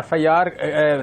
FIR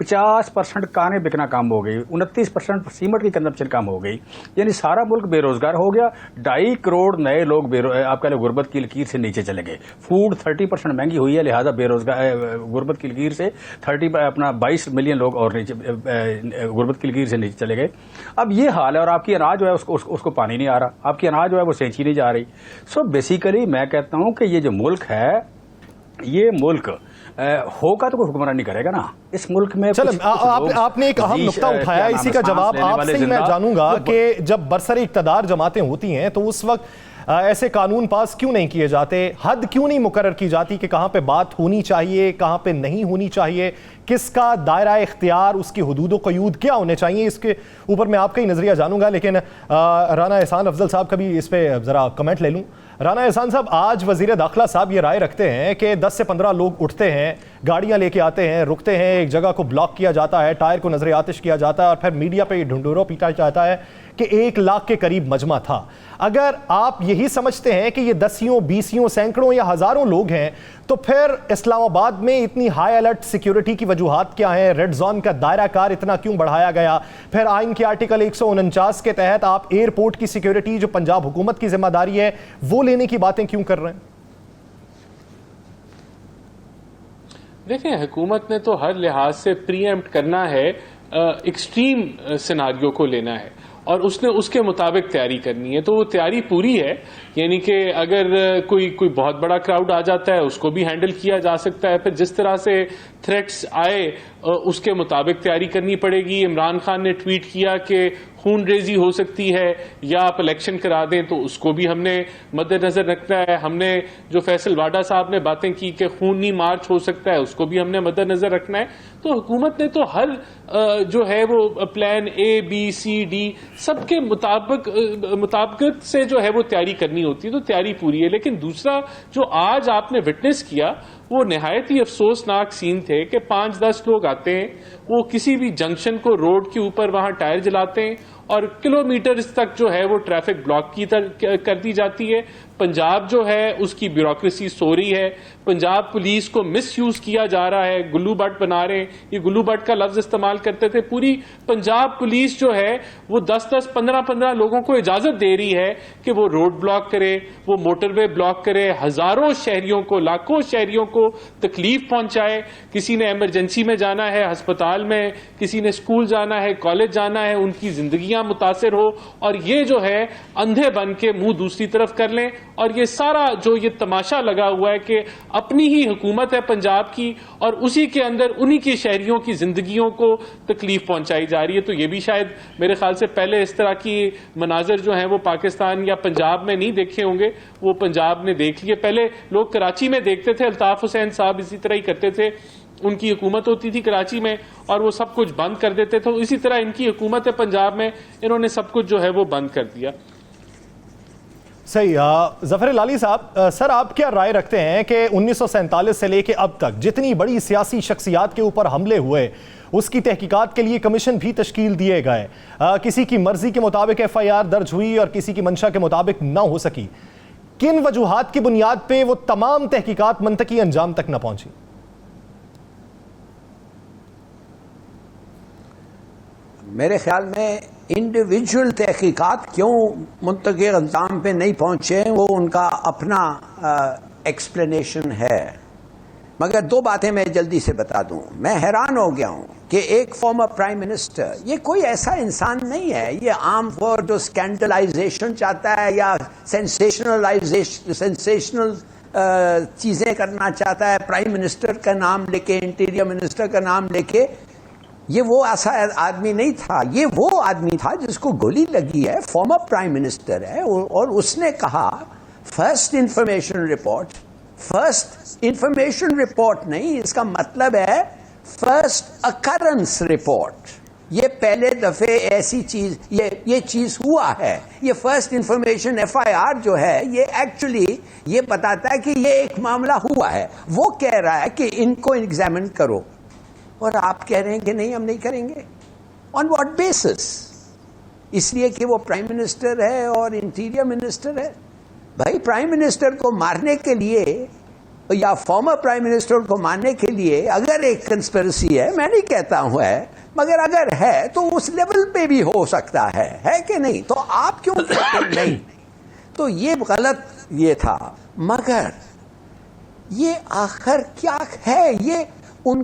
50% کانیں بکنا کم ہو گئی, 29% cement کی consumption کم ہو گئی, یعنی سارا ملک بے روزگار ہو گیا. 2.5 کروڑ نئے لوگ آپ کہہ لیں غربت کی لکیر سے نیچے چلے گئے. فوڈ 30% مہنگی ہوئی ہے, لہذا بے روزگار غربت کی لکیر سے 22 ملین لوگ اور نیچے غربت کی لکیر سے نیچے چلے گئے. اب یہ حال ہے, اور آپ کی اناج جو ہے اس کو پانی نہیں آ رہا, آپ کی اناج جو ہے وہ سینچی نہیں جا رہی. سو بیسیکلی میں کہتا ہوں کہ یہ جو ملک ہے, یہ ملک ہوگا تو کوئی حکمران نہیں کرے گا نا اس ملک میں. آپ نے ایک اہم نقطہ اٹھایا, اسی کا جواب آپ سے ہی میں جانوں گا کہ جب برسر اقتدار جماعتیں ہوتی ہیں تو اس وقت ایسے قانون پاس کیوں نہیں کیے جاتے, حد کیوں نہیں مقرر کی جاتی کہ کہاں پہ بات ہونی چاہیے, کہاں پہ نہیں ہونی چاہیے, کس کا دائرہ اختیار, اس کی حدود و قیود کیا ہونے چاہیے, اس کے اوپر میں آپ کا ہی نظریہ جانوں گا. لیکن رانا احسان افضل صاحب کا بھی اس پہ ذرا کمنٹ لے لوں. رانا احسان صاحب, آج وزیر داخلہ صاحب یہ رائے رکھتے ہیں کہ 10 سے 15 لوگ اٹھتے ہیں, گاڑیاں لے کے آتے ہیں, رکتے ہیں, ایک جگہ کو بلاک کیا جاتا ہے, ٹائر کو نظر آتش کیا جاتا ہے, اور پھر میڈیا پہ یہ ڈھنڈورا پیٹا جاتا ہے کہ 1 لاکھ کے قریب مجمع تھا. اگر آپ یہی سمجھتے ہیں کہ یہ 10 20 سینکڑوں یا ہزاروں لوگ ہیں, تو پھر اسلام آباد میں اتنی ہائی الرٹ سیکیورٹی کی وجوہات کیا ہیں, ریڈ زون کا دائرہ کار اتنا کیوں بڑھایا گیا, پھر آئین کے آرٹیکل 149 کے تحت آپ ایئرپورٹ کی سیکیورٹی جو پنجاب حکومت کی ذمہ داری ہے وہ لینے کی باتیں کیوں کر رہے ہیں؟ دیکھیں, حکومت نے تو ہر لحاظ سے پری ایمپٹ کرنا ہے, ایکسٹریم سیناریو کو لینا ہے, اور اس نے اس کے مطابق تیاری کرنی ہے. تو وہ تیاری پوری ہے, یعنی کہ اگر کوئی بہت بڑا کراؤڈ آ جاتا ہے اس کو بھی ہینڈل کیا جا سکتا ہے. پھر جس طرح سے تھریٹس آئے اس کے مطابق تیاری کرنی پڑے گی. عمران خان نے ٹویٹ کیا کہ خون ریزی ہو سکتی ہے یا آپ الیکشن کرا دیں, تو اس کو بھی ہم نے مد نظر رکھنا ہے. ہم نے جو فیصل واڈا صاحب نے باتیں کی کہ خونی مارچ ہو سکتا ہے, اس کو بھی ہم نے مد نظر رکھنا ہے. تو حکومت نے تو ہر جو ہے وہ plan A B C D سب کے مطابقت سے جو ہے وہ تیاری کرنی ہوتی ہے. تو تیاری پوری ہے. لیکن دوسرا جو آج آپ نے وٹنس کیا وہ نہایت ہی افسوسناک سین تھے کہ 5-10 لوگ آتے ہیں, وہ کسی بھی جنکشن کو روڈ کے اوپر وہاں ٹائر جلاتے ہیں, اور کلومیٹرز تک جو ہے وہ ٹریفک بلاک کر دی جاتی ہے. پنجاب جو ہے اس کی بیوروکریسی سو رہی ہے. پنجاب پولیس کو مس یوز کیا جا رہا ہے, گلو بٹ بنا رہے ہیں. یہ گلو بٹ کا لفظ استعمال کرتے تھے. پوری پنجاب پولیس جو ہے وہ 10-10 15-15 لوگوں کو اجازت دے رہی ہے کہ وہ روڈ بلاک کرے, وہ موٹر وے بلاک کرے, ہزاروں شہریوں کو, لاکھوں شہریوں کو تکلیف پہنچائے. کسی نے ایمرجنسی میں جانا ہے, ہسپتال میں, کسی نے اسکول جانا ہے, کالج جانا ہے, ان کی زندگیاں متاثر ہو, اور یہ جو ہے اندھے بن کے منہ دوسری طرف کر لیں. اور یہ سارا جو یہ تماشا لگا ہوا ہے کہ اپنی ہی حکومت ہے پنجاب کی, اور اسی کے اندر انہی کی شہریوں کی زندگیوں کو تکلیف پہنچائی جا رہی ہے. تو یہ بھی شاید میرے خیال سے پہلے اس طرح کی مناظر جو ہیں وہ پاکستان یا پنجاب میں نہیں دیکھے ہوں گے, وہ پنجاب نے دیکھ لیے. پہلے لوگ کراچی میں دیکھتے تھے, الطاف حسین صاحب اسی طرح ہی کرتے تھے, ان کی حکومت ہوتی تھی کراچی میں اور وہ سب کچھ بند کر دیتے تھے. اسی طرح ان کی حکومت ہے پنجاب میں, انہوں نے سب کچھ جو ہے وہ بند کر دیا. صحیح. ظفر لالی صاحب, سر آپ کیا رائے رکھتے ہیں کہ 1947 سے لے کے اب تک جتنی بڑی سیاسی شخصیات کے اوپر حملے ہوئے اس کی تحقیقات کے لیے کمیشن بھی تشکیل دیے گئے, کسی کی مرضی کے مطابق FIR درج ہوئی اور کسی کی منشا کے مطابق نہ ہو سکی, کن وجوہات کی بنیاد پہ وہ تمام تحقیقات منطقی انجام تک نہ پہنچی؟ میرے خیال میں انڈیویجول تحقیقات کیوں منطقی انجام پہ نہیں پہنچے وہ ان کا اپنا ایکسپلینیشن ہے. مگر 2 باتیں میں جلدی سے بتا دوں. میں حیران ہو گیا ہوں کہ ایک فارمر پرائم منسٹر, یہ کوئی ایسا انسان نہیں ہے, یہ عام فور جو اسکینڈلائزیشن چاہتا ہے یا سینسیشنل چیزیں کرنا چاہتا ہے, پرائم منسٹر کا نام لے کے, انٹیریئر منسٹر کا نام لے کے. یہ وہ ایسا آدمی نہیں تھا, یہ وہ آدمی تھا جس کو گولی لگی ہے, فارمر پرائم منسٹر ہے, اور اس نے کہا first information report. First information report نہیں, اس کا مطلب ہے فرسٹ اکرنس رپورٹ. یہ پہلے دفعے ایسی چیز, یہ چیز ہوا ہے. یہ فرسٹ انفارمیشن FIR جو ہے یہ ایکچولی یہ بتاتا ہے کہ یہ ایک معاملہ ہوا ہے. وہ کہہ رہا ہے کہ ان کو ایگزامن کرو, اور آپ کہہ رہے ہیں کہ نہیں ہم نہیں کریں گے. On what basis? اس لیے کہ وہ پرائم منسٹر ہے اور انٹیریئر منسٹر ہے. بھائی پرائم منسٹر کو مارنے کے لیے یا فارمر پرائم منسٹر کو ماننے کے لیے اگر ایک کنسپیرسی ہے، میں نہیں کہتا ہوں ہے، مگر اگر ہے تو اس لیول پہ بھی ہو سکتا ہے کہ نہیں؟ تو آپ کیوں کہتے ہیں نہیں؟ تو یہ غلط یہ تھا، مگر یہ آخر کیا ہے؟ یہ ان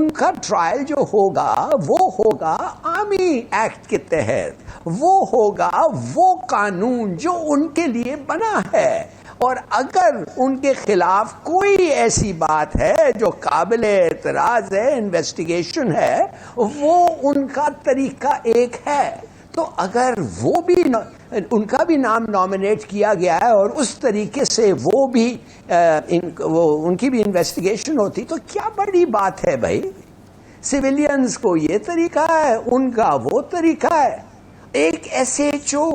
کا ٹرائل جو ہوگا وہ ہوگا آرمی ایکٹ کے تحت، وہ ہوگا وہ قانون جو ان کے لیے بنا ہے، اور اگر ان کے خلاف کوئی ایسی بات ہے جو قابل اعتراض ہے، انویسٹیگیشن ہے، وہ ان کا طریقہ ایک ہے۔ تو اگر وہ بھی ان کا بھی نام نامنیٹ کیا گیا ہے اور اس طریقے سے وہ بھی ان کی بھی انویسٹیگیشن ہوتی تو کیا بڑی بات ہے بھائی؟ سویلینز کو یہ طریقہ ہے، ان کا وہ طریقہ ہے۔ ایک ایس ایچ او،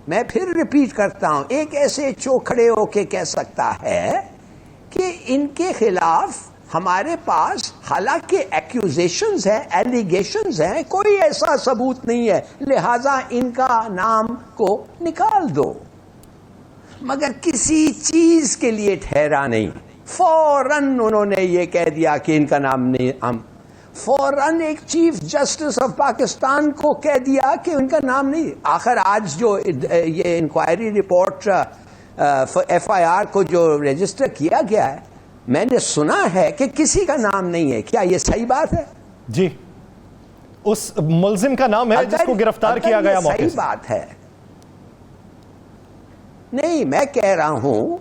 میں پھر ریپیٹ کرتا ہوں، ایک ایس ایچ او کھڑے ہو کے کہہ سکتا ہے کہ ان کے خلاف ہمارے پاس حالانکہ ایکوزیشنز ہیں، ایلیگیشنز ہیں، کوئی ایسا ثبوت نہیں ہے، لہذا ان کا نام کو نکال دو، مگر کسی چیز کے لیے ٹھہرا نہیں۔ فوراً انہوں نے یہ کہہ دیا کہ ان کا نام نہیں، ہم فوراً ایک چیف جسٹس آف پاکستان کو کہہ دیا کہ ان کا نام نہیں۔ آخر آج جو یہ enquiry report F I R کو جو رجسٹر کیا گیا ہے، میں نے سنا ہے کہ کسی کا نام نہیں ہے، کیا یہ صحیح بات ہے؟ جی، اس ملزم کا نام ہے جس کو گرفتار کیا گیا موقع سے۔ صحیح بات ہے نہیں، میں کہہ رہا ہوں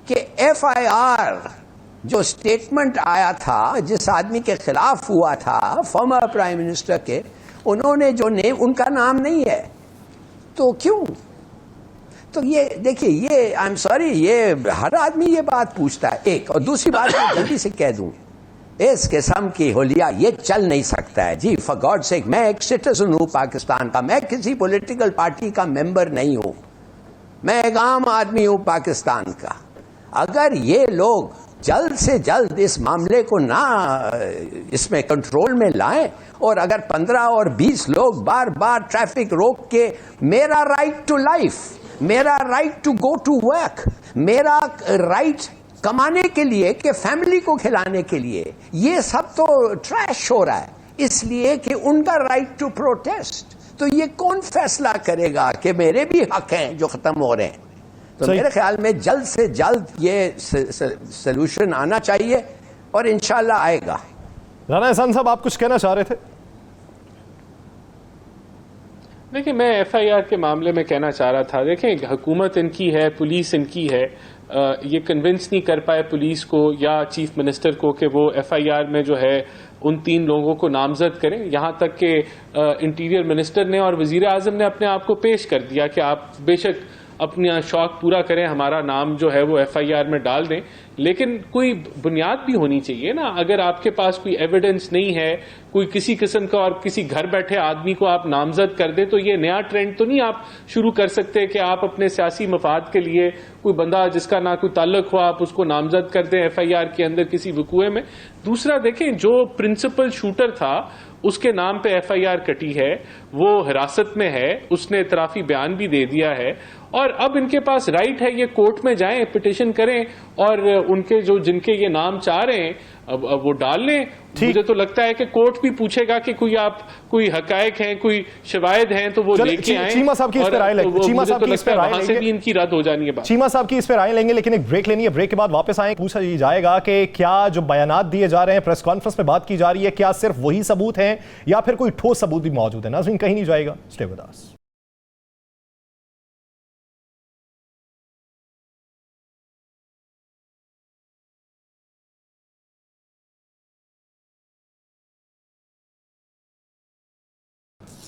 کہ ایف آئی آر جو سٹیٹمنٹ آیا تھا جس آدمی کے خلاف ہوا تھا فارمر پرائم منسٹر کے، انہوں نے جو نیم، ان کا نام نہیں ہے، تو کیوں؟ تو یہ دیکھیے، یہ آئی ایم سوری، یہ ہر آدمی یہ بات پوچھتا ہے، ایک۔ اور دوسری بات میں جلدی سے کہہ دوں، اس قسم کی حلیہ یہ چل نہیں سکتا ہے جی، فار گاڈ سیک۔ میں ایک سٹیزن ہوں پاکستان کا، میں کسی پولیٹیکل پارٹی کا ممبر نہیں ہوں، میں ایک عام آدمی ہوں پاکستان کا۔ اگر یہ لوگ جلد سے جلد اس معاملے کو نہ اس میں کنٹرول میں لائیں، اور اگر 15 اور 20 لوگ بار بار ٹریفک روک کے میرا رائٹ ٹو لائف، میرا right to go to work, میرا رائٹ کمانے کے لیے کہ فیملی کو کھلانے کے لیے، یہ سب تو ٹریش ہو رہا ہے، اس لیے کہ ان کا رائٹ ٹو پروٹیسٹ۔ تو یہ کون فیصلہ کرے گا کہ میرے بھی حق ہیں جو ختم ہو رہے ہیں؟ تو میرے خیال میں جلد سے جلد یہ سلوشن آنا چاہیے، اور انشاءاللہ آئے گا۔ رانا احسان صاحب، آپ کچھ کہنا چاہ رہے تھے؟ دیکھیں، میں ایف آئی آر کے معاملے میں کہنا چاہ رہا تھا، دیکھیں حکومت ان کی ہے، پولیس ان کی ہے، یہ کنونس نہیں کر پائے پولیس کو یا چیف منسٹر کو کہ وہ ایف آئی آر میں جو ہے ان 3 لوگوں کو نامزد کریں، یہاں تک کہ انٹیریئر منسٹر نے اور وزیر اعظم نے اپنے آپ کو پیش کر دیا کہ آپ بے شک اپنا شوق پورا کریں، ہمارا نام جو ہے وہ ایف آئی آر میں ڈال دیں، لیکن کوئی بنیاد بھی ہونی چاہیے نا۔ اگر آپ کے پاس کوئی ایویڈنس نہیں ہے، کوئی کسی قسم کا، اور کسی گھر بیٹھے آدمی کو آپ نامزد کر دیں، تو یہ نیا ٹرینڈ تو نہیں آپ شروع کر سکتے کہ آپ اپنے سیاسی مفاد کے لیے کوئی بندہ جس کا نہ کوئی تعلق ہو آپ اس کو نامزد کر دیں ایف آئی آر کے اندر کسی وقوعے میں۔ دوسرا دیکھیں، جو پرنسپل شوٹر تھا اس کے نام پہ ایف آئی آر کٹی ہے، وہ حراست میں ہے، اس نے اعترافی بیان بھی دے دیا ہے، اور اب ان کے پاس رائٹ ہے یہ کورٹ میں جائیں، پٹیشن کریں، اور ان کے جو جن کے یہ نام چاہ رہے ہیں اب وہ ڈال لیں۔ مجھے تو لگتا ہے کہ کورٹ بھی پوچھے گا کہ کوئی آپ کوئی حقائق ہیں، کوئی شواہد ہیں تو وہ لے کے آئیں، چیمہ صاحب کی اس پہ رائے لیں گے، چیمہ صاحب کی اس پہ رائے وہاں سے بھی ان کی رد ہو جانی ہے بات۔ چیمہ صاحب کی اس پہ رائے لیں گے، لیکن ایک بریک لینی ہے، بریک کے بعد واپس آئیں۔ پوچھا جائے گا کہ کیا جو بیانات دیے جا رہے ہیں، پریس کانفرنس میں بات کی جا رہی ہے، کیا صرف وہی ثبوت ہیں یا پھر کوئی ٹھوس ثبوت بھی موجود ہے؟ ناظرین کہیں نہیں جائے گا، اسٹے ود اس۔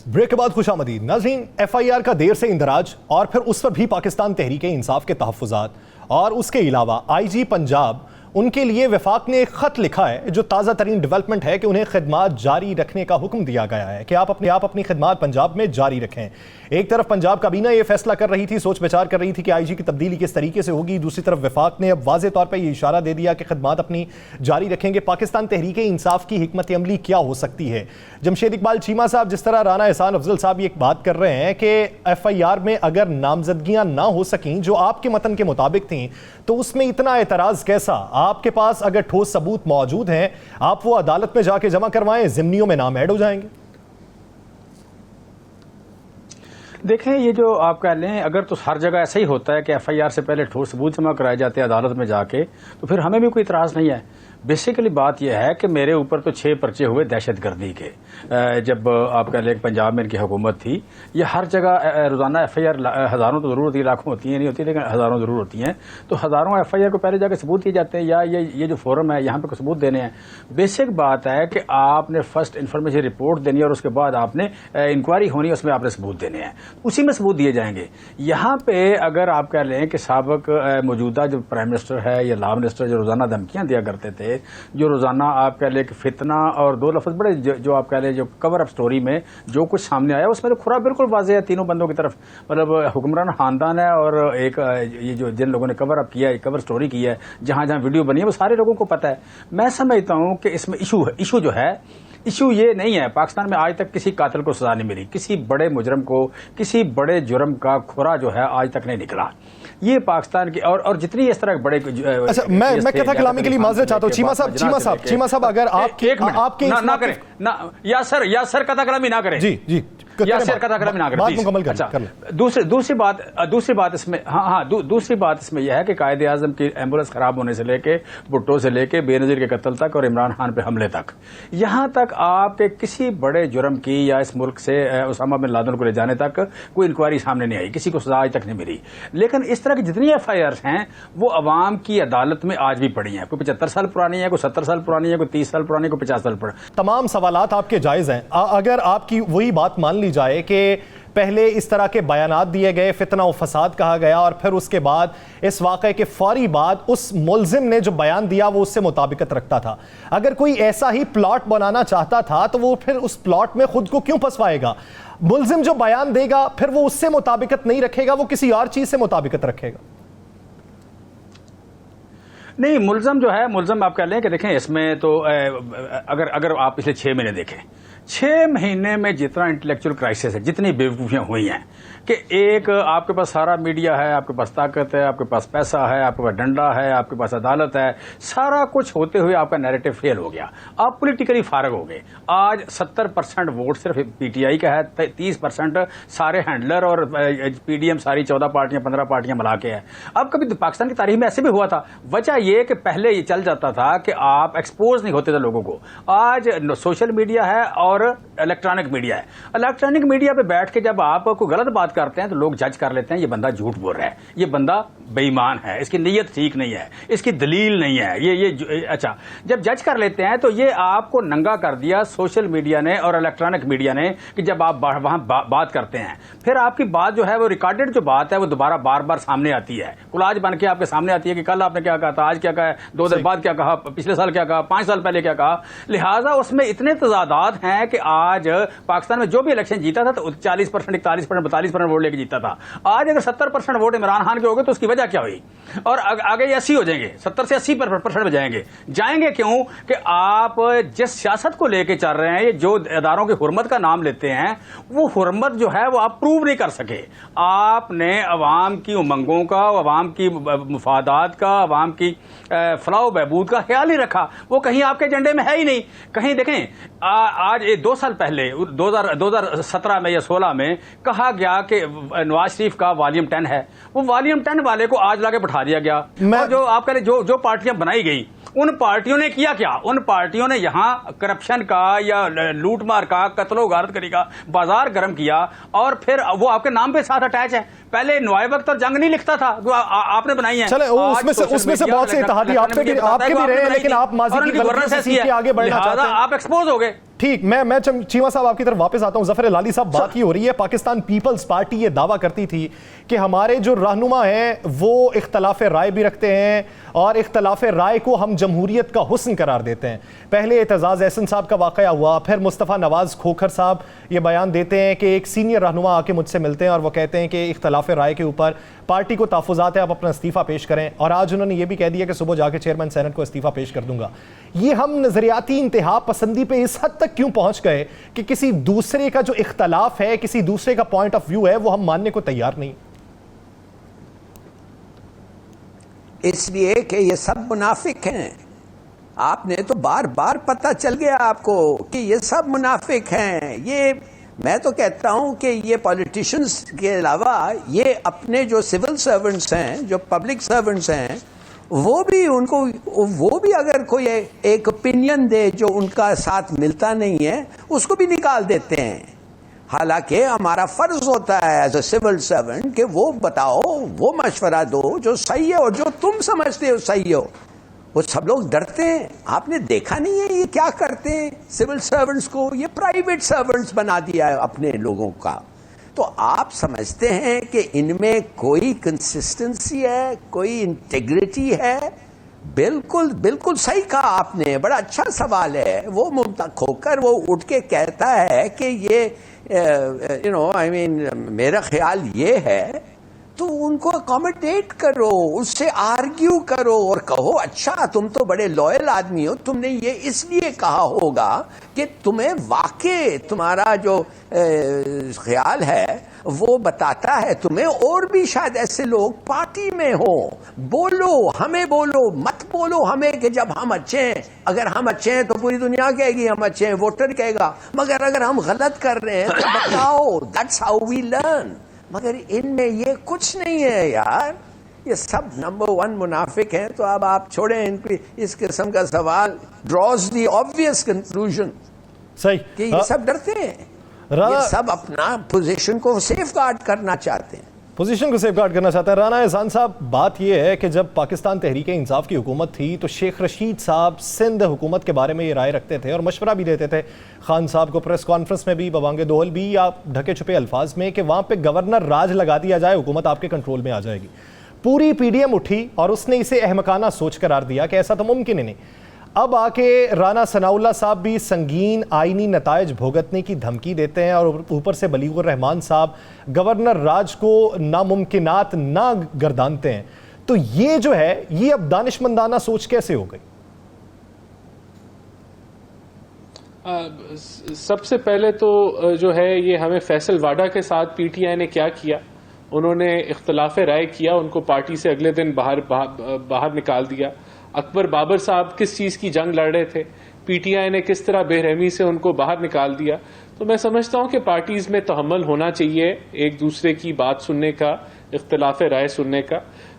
بریک کے بعد خوش آمدید ناظرین۔ ایف آئی آر کا دیر سے اندراج اور پھر اس پر بھی پاکستان تحریک انصاف کے تحفظات، اور اس کے علاوہ آئی جی پنجاب ان کے لیے وفاق نے ایک خط لکھا ہے جو تازہ ترین ڈیولپمنٹ ہے کہ انہیں خدمات جاری رکھنے کا حکم دیا گیا ہے کہ آپ اپنی خدمات پنجاب میں جاری رکھیں۔ ایک طرف پنجاب کابینہ یہ فیصلہ کر رہی تھی، سوچ بچار کر رہی تھی کہ آئی جی کی تبدیلی کس طریقے سے ہوگی، دوسری طرف وفاق نے اب واضح طور پہ یہ اشارہ دے دیا کہ خدمات اپنی جاری رکھیں گے۔ پاکستان تحریک انصاف کی حکمت عملی کیا ہو سکتی ہے؟ جمشید اقبال چیمہ صاحب، جس طرح رانا احسان افضل صاحب یہ ایک بات کر رہے ہیں کہ ایف آئی آر میں اگر نامزدگیاں نہ ہو سکیں جو آپ کے متن کے مطابق تھیں تو اس میں اتنا اعتراض کیسا؟ آپ کے پاس اگر ٹھوس ثبوت موجود ہیں آپ وہ عدالت میں جا کے جمع کروائیں، ضمنیوں میں نام ایڈ ہو جائیں گے۔ دیکھیں یہ جو آپ کہہ لیں اگر تو ہر جگہ ایسا ہی ہوتا ہے کہ ایف آئی آر سے پہلے ٹھوس ثبوت جمع کرائے جاتے ہیں عدالت میں جا کے، تو پھر ہمیں بھی کوئی اعتراض نہیں ہے۔ بیسیکلی بات یہ ہے کہ میرے اوپر تو 6 پرچے ہوئے دہشت گردی کے، جب آپ کہہ لیں پنجاب میں ان کی حکومت تھی۔ یہ ہر جگہ روزانہ ایف آئی آر ہزاروں تو ضرور ہوتی ہے، لاکھوں ہوتی ہیں نہیں ہوتی لیکن ہزاروں ضرور ہوتی ہیں، تو ہزاروں ایف آئی آر کو پہلے جا کے ثبوت دیے جاتے ہیں یا یہ جو فورم ہے یہاں پہ ثبوت دینے ہیں۔ بیسک بات ہے کہ آپ نے فرسٹ انفارمیشن رپورٹ دینی ہے اور اس کے بعد آپ نے انکوائری ہونی ہے، اس میں آپ نے ثبوت دینے ہیں، اسی میں ثبوت دیے جائیں گے۔ یہاں پہ اگر آپ کہہ لیں کہ سابق موجودہ جو پرائم منسٹر ہے یا لا منسٹر جو روزانہ دھمکیاں دیا کرتے تھے، جو روزانہ آپ کہہ لیں کہ فتنہ اور 2 لفظ بڑے جو آپ کہہ لیں جو کور اپ سٹوری میں جو کچھ سامنے آیا اس میں تو کھرا بالکل واضح ہے تینوں بندوں کی طرف، مطلب حکمران خاندان ہے اور ایک یہ جو جن لوگوں نے کور اپ کیا ہے، کور سٹوری کی ہے، جہاں جہاں ویڈیو بنی ہے وہ سارے لوگوں کو پتہ ہے۔ میں سمجھتا ہوں کہ اس میں ایشو جو ہے، ایشو یہ نہیں ہے پاکستان میں آج تک کسی قاتل کو سزا نہیں ملی، کسی بڑے مجرم کو کسی بڑے جرم کا کھرا جو ہے آج تک نہیں نکلا۔ یہ پاکستان کی اور جتنی اس طرح بڑے اچھا میں کتھا کلامی کے لیے معذرت چاہتا ہوں چیمہ صاحب اگر آپ کے نہ کریں یا سر کتھا کلامی نہ کریں، جی یاسر کتھا کلامی نہ کریں، بات مکمل کریں۔ اچھا دوسری بات اس میں یہ ہے کہ قائد اعظم کی ایمبولینس خراب ہونے سے لے کے بھٹو سے لے کے بے نظیر کے قتل تک اور عمران خان پہ حملے تک، یہاں تک آپ کے کسی بڑے جرم کی یا اس ملک سے اسامہ بن لادن کو لے جانے تک کوئی انکوائری سامنے نہیں آئی، کسی کو سزا آج تک نہیں ملی۔ لیکن اس طرح کی جتنی ایف آئی آرز ہیں وہ عوام کی عدالت میں آج بھی پڑی ہیں، کوئی 75 سال پرانی ہے، کوئی 70 سال پرانی ہے، کوئی 30 سال پرانی ہے، کوئی 50 سال پرانی۔ تمام سوالات آپ کے جائز ہیں، اگر آپ کی وہی بات مان لی جائے کہ پہلے اس طرح کے بیانات دیے گئے، فتنہ و فساد کہا گیا اور پھر اس کے بعد اس واقعے کے فوری بعد اس ملزم نے جو بیان دیا وہ اس سے مطابقت رکھتا تھا، اگر کوئی ایسا ہی پلاٹ بنانا چاہتا تھا تو وہ پھر اس پلاٹ میں خود کو کیوں پھنسوائے گا؟ ملزم جو بیان دے گا پھر وہ اس سے مطابقت نہیں رکھے گا، وہ کسی اور چیز سے مطابقت رکھے گا۔ نہیں، ملزم جو ہے، ملزم آپ کہہ لیں کہ دیکھیں اس میں تو اگر آپ پچھلے 6 مہینے دیکھیں، 6 مہینے میں جتنا انٹلیکچوئل کرائسس ہے، جتنی بیوقوفیاں ہوئی ہیں کہ ایک آپ کے پاس سارا میڈیا ہے، آپ کے پاس طاقت ہے، آپ کے پاس پیسہ ہے، آپ کے پاس ڈنڈا ہے، آپ کے پاس عدالت ہے، سارا کچھ ہوتے ہوئے آپ کا نیریٹو فیل ہو گیا، آپ پولیٹیکلی فارغ ہو گئے۔ آج 70% ووٹ صرف پی ٹی آئی کا ہے، 30% سارے ہینڈلر اور پی ڈی ایم ساری 14 پارٹیاں 15 پارٹیاں ملا کے ہیں۔ اب کبھی پاکستان کی تاریخ میں ایسے بھی ہوا تھا، وجہ یہ کہ پہلے یہ چل جاتا تھا کہ آپ ایکسپوز نہیں ہوتے تھے لوگوں کو۔ آج سوشل میڈیا ہے اور الیکٹرانک میڈیا ہے، الیکٹرانک میڈیا پہ بیٹھ کے جب آپ کوئی غلط بات کرتے ہیں تو لوگ جج کر لیتے ہیں یہ بندہ جھوٹ بول رہا ہے، یہ بندہ بے ایمان ہے، اس کی نیت ٹھیک نہیں ہے، اس کی دلیل نہیں ہے، یہ اچھا جب جج کر لیتے ہیں تو یہ آپ کو ننگا کر دیا سوشل میڈیا نے اور الیکٹرانک میڈیا نے کہ جب آپ وہاں بات کرتے ہیں پھر آپ کی بات جو ہے وہ ریکارڈڈ جو بات ہے وہ دوبارہ بار بار سامنے آتی ہے، کولاج بن کے آپ کے سامنے آتی ہے کہ کل آپ نے کیا کہا تھا، آج کیا کہا ہے، 2 دن بعد کیا کہا، پچھلے سال کیا کہا، 5 سال پہلے کیا کہا۔ لہٰذا اس میں اتنے تضادات ہیں کہ آج پاکستان میں جو بھی الیکشن جیتا تھا تو 40%، 41%، 42% ووٹ لے کے جیتا تھا، آج اگر 70% ووٹ عمران خان کے ہو گئے تو اس کی وجہ کیا ہوئی؟ اور آگے یہ 80 ہو جائیں گے، 70 سے 80% پہ جائیں گے کیوں کہ آپ جس سیاست کو لے کے چل رہے ہیں، جو اداروں کی حرمت کا نام لیتے ہیں وہ حرمت جو ہے وہ آپ پروو نہیں کر سکے۔ آپ نے عوام کی امنگوں کا، عوام کی مفادات کا، عوام کی فلاح و بہبود کا خیال ہی رکھا، وہ کہیں آپ کے ایجنڈے میں ہے ہی نہیں۔ کہیں دیکھیں آج 2 سال پہلے 2017 میں یا 16 میں کہا گیا کہ نواز شریف کا والیوم 10 ہے، وہ والیوم 10 والے کو آج لا کے بٹھا دیا گیا، اور جو آپ کہہ رہے جو پارٹیاں بنائی گئی ان پارٹیوں نے کیا کیا؟ ان پارٹیوں نے یہاں کرپشن کا یا لوٹ مار کا، قتل و غارت کری کا بازار گرم کیا، اور پھر وہ آپ کے نام پہ ساتھ اٹیچ ہے۔ پہلے نوائب اختر جنگ نہیں لکھتا تھا، آپ نے بنائی ہے، چلے اس میں سے بہت سے اتحادی آپ کے بھی رہے ہیں لیکن آپ ماضی کی غلطیوں سے سیکھ کے آگے بڑھنا چاہتے ہیں، آپ ایکسپوز ہو گئے۔ ٹھیک، میں چیمہ صاحب آپ کی طرف واپس آتا ہوں. ظفر لالی صاحب، بات یہ ہو رہی ہے پاکستان پیپلز پارٹی یہ دعویٰ کرتی تھی کہ ہمارے جو رہنما ہیں وہ اختلاف رائے بھی رکھتے ہیں اور اختلاف رائے کو ہم جمہوریت کا حسن قرار دیتے ہیں. پہلے اعتزاز احسن صاحب کا واقعہ ہوا، پھر مصطفیٰ نواز کھوکھر صاحب یہ بیان دیتے ہیں کہ ایک سینئر رہنما آ کے مجھ سے ملتے ہیں اور وہ کہتے ہیں کہ اختلاف رائے کے اوپر پارٹی کو تحفظات ہے، آپ اپنا استعفیٰ پیش کریں، اور آج انہوں نے یہ بھی کہہ دیا کہ صبح جا کے چیئرمین سینٹ کو استعفیٰ پیش کر دوں گا. یہ ہم نظریاتی انتہا پسندی پہ اس حد تک کیوں پہنچ گئے کہ کسی دوسرے کا جو اختلاف ہے، کسی دوسرے کا پوائنٹ آف ویو ہے، وہ ہم ماننے کو تیار نہیں؟ اس لیے کہ یہ سب منافق ہیں. آپ نے تو بار بار پتہ چل گیا آپ کو کہ یہ سب منافق ہیں. یہ میں تو کہتا ہوں کہ یہ پولیٹیشنز کے علاوہ یہ اپنے جو سول سرونٹس ہیں، جو پبلک سرونٹس ہیں، وہ بھی اگر کوئی ایک اوپینین دے جو ان کا ساتھ ملتا نہیں ہے، اس کو بھی نکال دیتے ہیں. حالانکہ ہمارا فرض ہوتا ہے ایز اے سول سرونٹ کہ وہ بتاؤ، وہ مشورہ دو جو صحیح ہے اور جو تم سمجھتے ہو صحیح ہو. وہ سب لوگ ڈرتے ہیں. آپ نے دیکھا نہیں ہے یہ کیا کرتے ہیں سول سرونٹس کو؟ یہ پرائیویٹ سرونٹس بنا دیا ہے اپنے لوگوں کا. تو آپ سمجھتے ہیں کہ ان میں کوئی کنسسٹنسی ہے، کوئی انٹیگریٹی ہے؟ بالکل بالکل صحیح کہا آپ نے، بڑا اچھا سوال ہے. وہ کھوکر وہ اٹھ کے کہتا ہے کہ یہ میرا خیال یہ ہے، تو ان کو اکوموڈیٹ کرو، اس سے آرگیو کرو اور کہو اچھا تم تو بڑے لوئل آدمی ہو، تم نے یہ اس لیے کہا ہوگا کہ تمہیں واقع تمہارا جو خیال ہے وہ بتاتا ہے تمہیں اور بھی شاید ایسے لوگ پارٹی میں ہوں. بولو، ہمیں بولو، مت بولو ہمیں کہ جب ہم اچھے ہیں. اگر ہم اچھے ہیں تو پوری دنیا کہے گی ہم اچھے ہیں، ووٹر کہے گا. مگر اگر ہم غلط کر رہے ہیں تو بتاؤ. That's how we learn. مگر ان میں یہ کچھ نہیں ہے یار. یہ سب نمبر 1 منافق ہیں. تو اب آپ چھوڑیں ان کی اس قسم کا سوال. ڈراز دی آبویس کنکلوژن صحیح کہ یہ سب ڈرتے ہیں، یہ سب اپنا پوزیشن کو سیف گارڈ کرنا چاہتے ہیں. پوزیشن کو سیف گارڈ کرنا چاہتا ہے. رانا احسان صاحب، بات یہ ہے کہ جب پاکستان تحریک انصاف کی حکومت تھی تو شیخ رشید صاحب سندھ حکومت کے بارے میں یہ رائے رکھتے تھے اور مشورہ بھی دیتے تھے خان صاحب کو پریس کانفرنس میں بھی، بوانگ دوہل بھی، یا ڈھکے چھپے الفاظ میں، کہ وہاں پہ گورنر راج لگا دیا جائے، حکومت آپ کے کنٹرول میں آ جائے گی. پوری پی ڈی ایم اٹھی اور اس نے اسے احمقانہ سوچ قرار دیا کہ ایسا تو ممکن ہی نہیں. اب آ کے رانا ثناء اللہ صاحب بھی سنگین آئینی نتائج بھگتنے کی دھمکی دیتے ہیں اور اوپر سے بلیغ الرحمان صاحب گورنر راج کو ناممکنات نہ گردانتے ہیں. تو یہ جو ہے یہ اب دانشمندانہ سوچ کیسے ہو گئی؟ سب سے پہلے تو جو ہے یہ ہمیں فیصل واڈا کے ساتھ پی ٹی آئی نے کیا کیا، انہوں نے اختلاف رائے کیا، ان کو پارٹی سے اگلے دن باہر نکال دیا. اکبر بابر صاحب کس چیز کی جنگ لڑ رہے تھے، پی ٹی آئی نے کس طرح بے رحمی سے ان کو باہر نکال دیا. تو میں سمجھتا ہوں کہ پارٹیز میں تحمل ہونا چاہیے ایک دوسرے کی بات سننے کا، اختلاف رائے سننے کا.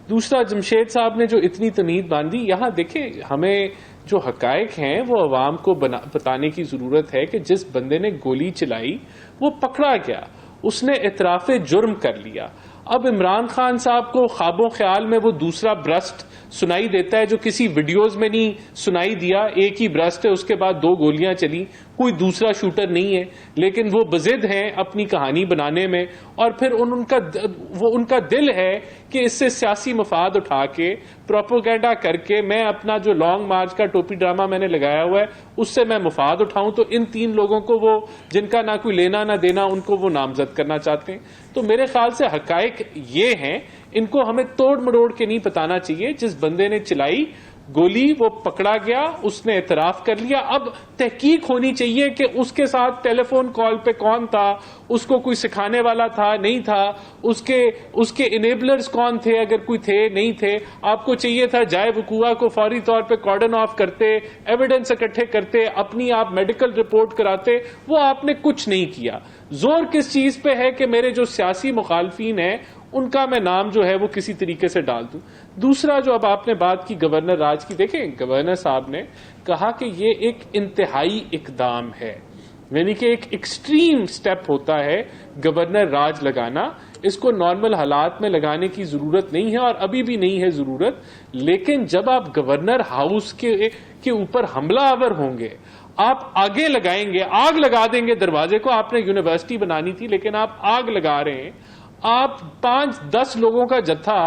دوسرا، جمشید صاحب نے جو اتنی تمہید باندھی، یہاں دیکھیں ہمیں جو حقائق ہیں وہ عوام کو بتانے کی ضرورت ہے کہ جس بندے نے گولی چلائی وہ پکڑا گیا، اس نے اعتراف جرم کر لیا. اب عمران خان صاحب کو خوابوں خیال میں وہ دوسرا برسٹ سنائی دیتا ہے جو کسی ویڈیوز میں نہیں سنائی دیا. ایک ہی برسٹ ہے، اس کے بعد 2 گولیاں چلی، کوئی دوسرا شوٹر نہیں ہے، لیکن وہ بضد ہیں اپنی کہانی بنانے میں. اور پھر ان کا دل ہے کہ اس سے سیاسی مفاد اٹھا کے پروپیگنڈا کر کے میں اپنا جو لانگ مارچ کا ٹوپی ڈرامہ میں نے لگایا ہوا ہے اس سے میں مفاد اٹھاؤں. تو ان 3 لوگوں کو وہ جن کا نہ کوئی لینا نہ دینا، ان کو وہ نامزد کرنا چاہتے ہیں. تو میرے خیال سے حقائق یہ ہیں، ان کو ہمیں توڑ مروڑ کے نہیں بتانا چاہیے. جس بندے نے چلائی گولی وہ پکڑا گیا، اس نے اعتراف کر لیا. اب تحقیق ہونی چاہیے کہ اس کے ساتھ ٹیلی فون کال پہ کون تھا، اس کو کوئی سکھانے والا تھا نہیں تھا، اس کے انیبلرز کون تھے، اگر کوئی تھے نہیں تھے. آپ کو چاہیے تھا جائے وقوعہ کو فوری طور پہ کارڈن آف کرتے، ایویڈنس اکٹھے کرتے، اپنی آپ میڈیکل رپورٹ کراتے. وہ آپ نے کچھ نہیں کیا. زور کس چیز پہ ہے کہ میرے جو سیاسی مخالفین ہیں ان کا میں نام جو ہے وہ کسی طریقے سے ڈال دوں. دوسرا، جو اب آپ نے بات کی گورنر راج کی، دیکھیں گورنر صاحب نے کہا کہ یہ ایک انتہائی اقدام ہے، یعنی کہ ایک ایکسٹریم سٹیپ ہوتا ہے گورنر راج لگانا. اس کو نارمل حالات میں لگانے کی ضرورت نہیں ہے اور ابھی بھی نہیں ہے ضرورت. لیکن جب آپ گورنر ہاؤس کے اوپر حملہ آور ہوں گے، آپ آگے لگائیں گے, آگ لگا دیں گے دروازے کو. آپ نے یونیورسٹی بنانی تھی لیکن آپ آگ لگا رہے ہیں. آپ 5-10 لوگوں کا جتھا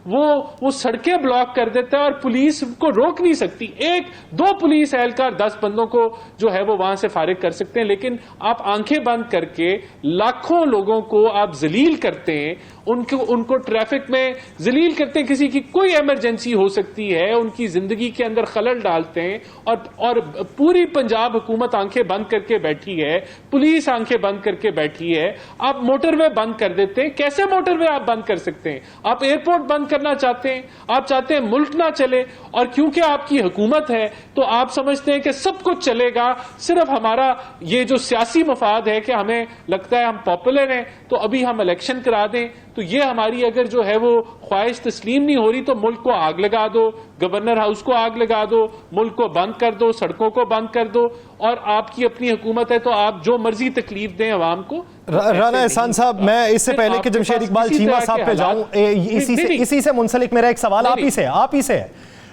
وہ سڑکیں بلاک کر دیتا ہے اور پولیس کو روک نہیں سکتی. 1-2 پولیس اہلکار 10 بندوں کو جو ہے وہ وہاں سے فارغ کر سکتے ہیں, لیکن آپ آنکھیں بند کر کے لاکھوں لوگوں کو آپ ذلیل کرتے ہیں, ان کو ٹریفک میں ذلیل کرتے ہیں. کسی کی کوئی ایمرجنسی ہو سکتی ہے, ان کی زندگی کے اندر خلل ڈالتے ہیں, اور پوری پنجاب حکومت آنکھیں بند کر کے بیٹھی ہے, پولیس آنکھیں بند کر کے بیٹھی ہے. آپ موٹر وے بند کر دیتے ہیں. کیسے موٹر وے آپ بند کر سکتے ہیں؟ آپ ایئرپورٹ بند کرنا چاہتے ہیں, آپ چاہتے ہیں ملک نہ چلے, اور کیونکہ آپ کی حکومت ہے تو آپ سمجھتے ہیں کہ سب کچھ چلے گا. صرف ہمارا یہ جو سیاسی مفاد ہے کہ ہمیں لگتا ہے ہم پاپولر ہیں تو ابھی ہم الیکشن کرا دیں. تو یہ ہماری اگر جو ہے وہ خواہش تسلیم نہیں ہو رہی تو ملک کو آگ لگا دو, گورنر ہاؤس کو آگ لگا دو, ملک کو بند کر دو, سڑکوں کو بند کر دو, اور آپ کی اپنی حکومت ہے تو آپ جو مرضی تکلیف دیں عوام کو. رانا احسان صاحب, میں اس سے پہلے کہ جمشید اقبال چیمہ صاحب پہ جاؤں, اسی سے منسلک میرا ایک سوال آپ ہی سے ہے.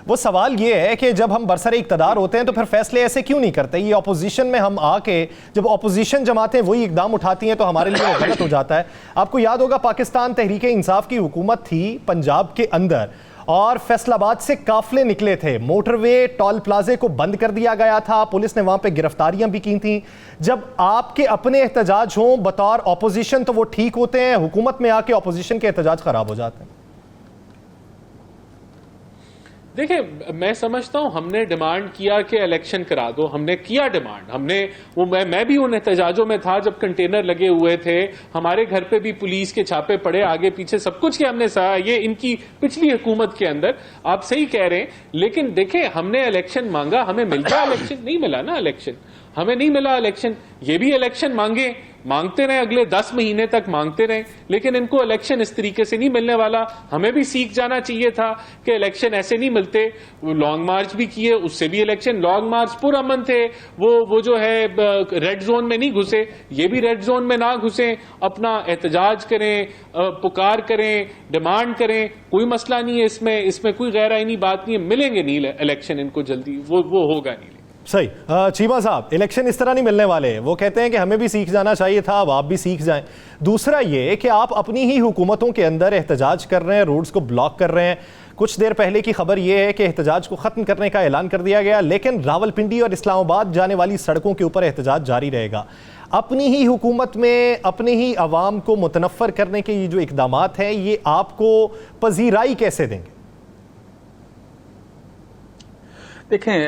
وہ سوال یہ ہے کہ جب ہم برسر اقتدار ہوتے ہیں تو پھر فیصلے ایسے کیوں نہیں کرتے؟ یہ اپوزیشن میں ہم آ کے جب اپوزیشن جماعتیں وہی اقدام اٹھاتی ہیں تو ہمارے لیے غلط ہو جاتا ہے. آپ کو یاد ہوگا پاکستان تحریک انصاف کی حکومت تھی پنجاب کے اندر, اور فیصل آباد سے قافلے نکلے تھے, موٹر وے ٹول پلازے کو بند کر دیا گیا تھا, پولیس نے وہاں پہ گرفتاریاں بھی کی تھیں. جب آپ کے اپنے احتجاج ہوں بطور اپوزیشن تو وہ ٹھیک ہوتے ہیں, حکومت میں آ کے اپوزیشن کے احتجاج خراب ہو جاتے ہیں. دیکھیں, میں سمجھتا ہوں ہم نے ڈیمانڈ کیا کہ الیکشن کرا دو, ہم نے کیا ڈیمانڈ, میں بھی ان احتجاجوں میں تھا جب کنٹینر لگے ہوئے تھے, ہمارے گھر پہ بھی پولیس کے چھاپے پڑے آگے پیچھے سب کچھ کیا ہم نے سہا. یہ ان کی پچھلی حکومت کے اندر, آپ صحیح کہہ رہے ہیں. لیکن دیکھیں, ہم نے الیکشن مانگا, ہمیں مل گیا الیکشن؟ نہیں ملا نا الیکشن, ہمیں نہیں ملا الیکشن. یہ بھی الیکشن مانگتے رہے, اگلے 10 مہینے تک مانگتے رہے, لیکن ان کو الیکشن اس طریقے سے نہیں ملنے والا. ہمیں بھی سیکھ جانا چاہیے تھا کہ الیکشن ایسے نہیں ملتے. لانگ مارچ بھی کیے, اس سے بھی الیکشن, لانگ مارچ پر امن تھے, وہ جو ہے ریڈ زون میں نہیں گھسے, یہ بھی ریڈ زون میں نہ گھسیں, اپنا احتجاج کریں, پکار کریں, ڈیمانڈ کریں, کوئی مسئلہ نہیں ہے اس میں کوئی غیر آئینی بات نہیں ہے. ملیں گے نہیں الیکشن ان کو جلدی, وہ ہوگا نہیں. صحیح. چیمہ صاحب, الیکشن اس طرح نہیں ملنے والے. وہ کہتے ہیں کہ ہمیں بھی سیکھ جانا چاہیے تھا, اب آپ بھی سیکھ جائیں. دوسرا یہ کہ آپ اپنی ہی حکومتوں کے اندر احتجاج کر رہے ہیں, روڈز کو بلاک کر رہے ہیں. کچھ دیر پہلے کی خبر یہ ہے کہ احتجاج کو ختم کرنے کا اعلان کر دیا گیا, لیکن راولپنڈی اور اسلام آباد جانے والی سڑکوں کے اوپر احتجاج جاری رہے گا. اپنی ہی حکومت میں اپنی ہی عوام کو متنفر کرنے کے یہ جو اقدامات ہیں, یہ آپ کو پذیرائی کیسے دیں گے؟ دیکھیں,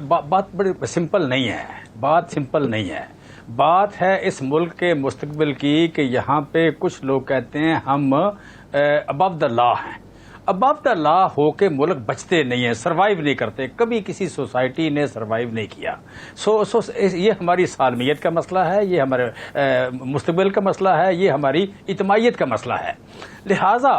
بات بڑی سمپل نہیں ہے. بات ہے اس ملک کے مستقبل کی, کہ یہاں پہ کچھ لوگ کہتے ہیں ہم ابو دا لا ہیں. ابو دا لا ہو کے ملک بچتے نہیں ہیں, سروائیو نہیں کرتے. کبھی کسی سوسائٹی نے سروائیو نہیں کیا. یہ ہماری سالمیت کا مسئلہ ہے, یہ ہمارے مستقبل کا مسئلہ ہے, یہ ہماری اجتماعیت کا مسئلہ ہے. لہٰذا